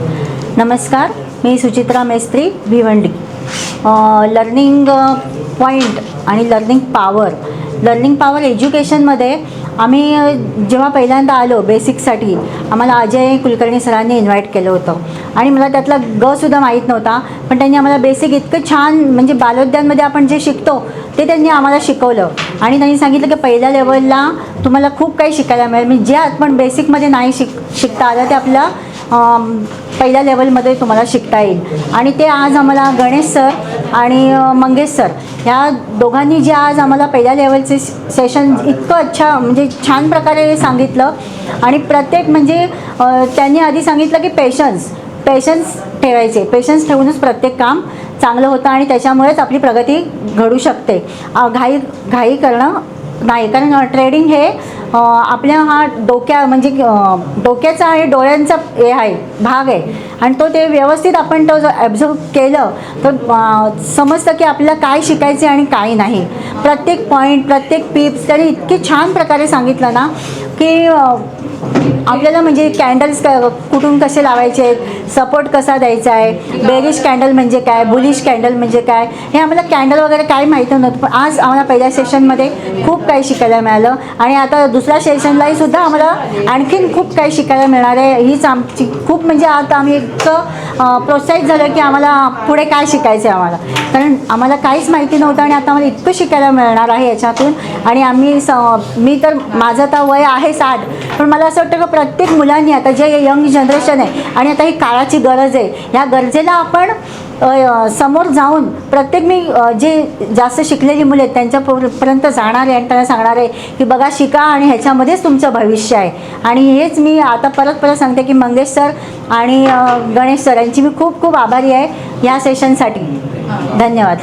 नमस्कार, मी Suchitra Mestri Bhiwandi. Learning point आणि learning power एज्युकेशनमध्ये आम्ही जेव्हा पहिल्यांदा आलो बेसिकसाठी आम्हाला अजय कुलकर्णी सरांनी इन्व्हाइट केलं होतं आणि मला त्यातला गसुद्धा माहीत नव्हता, पण त्यांनी आम्हाला बेसिक इतकं छान म्हणजे बालोद्यानमध्ये आपण जे शिकतो ते त्यांनी आम्हाला शिकवलं आणि त्यांनी सांगितलं की पहिल्या लेवलला तुम्हाला खूप काही शिकायला मिळेल, म्हणजे जे आपण बेसिकमध्ये नाही शिकता आलं ते आपल्या पहिल्या लेवलमध्ये तुम्हाला शिकता येईल. आणि ते आज आम्हाला गणेश सर आणि मंगेश सर ह्या दोघांनी जे आज आम्हाला पहिल्या लेवलचे सेशन इतकं म्हणजे छान प्रकारे सांगितलं आणि प्रत्येक म्हणजे त्यांनी आधी सांगितलं की पेशन्स ठेवायचे, पेशन्स ठेवूनच प्रत्येक काम चांगलं होतं आणि त्याच्यामुळेच आपली प्रगती घडू शकते. घाई करणं नाही, कारण ट्रेडिंग हे आपल्या हा डोक्याचा आणि डोळ्यांचा हे आहे भाग आहे आणि ते व्यवस्थित आपण तो जर ॲब्झर्व केलं तर समजतं की आपल्याला काय शिकायचे आणि काय नाही. प्रत्येक पॉईंट प्रत्येक पिप्स त्यांनी इतके छान प्रकारे सांगितलं ना की आपल्याला म्हणजे कॅन्डल्स कुठून कसे लावायचे आहेत, सपोर्ट कसा द्यायचा आहे, बेरिश कॅन्डल म्हणजे काय, बुलिश कॅन्डल म्हणजे काय, हे आम्हाला कॅन्डल वगैरे काही माहिती नव्हतं. पण आज आम्हाला पहिल्या सेशनमध्ये खूप काही शिकायला मिळालं आणि आता दुसऱ्या सेशनलाही सुद्धा आम्हाला आणखीन खूप काही शिकायला मिळणार आहे. हीच आमची खूप म्हणजे आता आम्ही इतकं प्रोत्साहित झालं की आम्हाला पुढे काय शिकायचं आहे आम्हाला, कारण आम्हाला काहीच माहिती नव्हतं आणि आता आम्हाला इतकं शिकायला मिळणार आहे याच्यातून. आणि मी तर माझं आता वय आहे 60, पण मला असं वाटतं की प्रत्येक मुलांनी आता जे यंग जनरेशन आहे आणि आता ही काळाची गरज आहे, ह्या गरजेला आपण समोर जाऊन प्रत्येक मी जे जास्त शिकलेली मुले आहेत त्यांच्यापर्यंत जाणार आहे आणि त्यांना सांगणार आहे की बघा शिका आणि ह्याच्यामध्येच तुमचं भविष्य आहे. आणि हेच मी आता परत सांगते की मंगेश सर आणि गणेश सर यांची मी खूप खूप आभारी आहे या सेशनसाठी. धन्यवाद.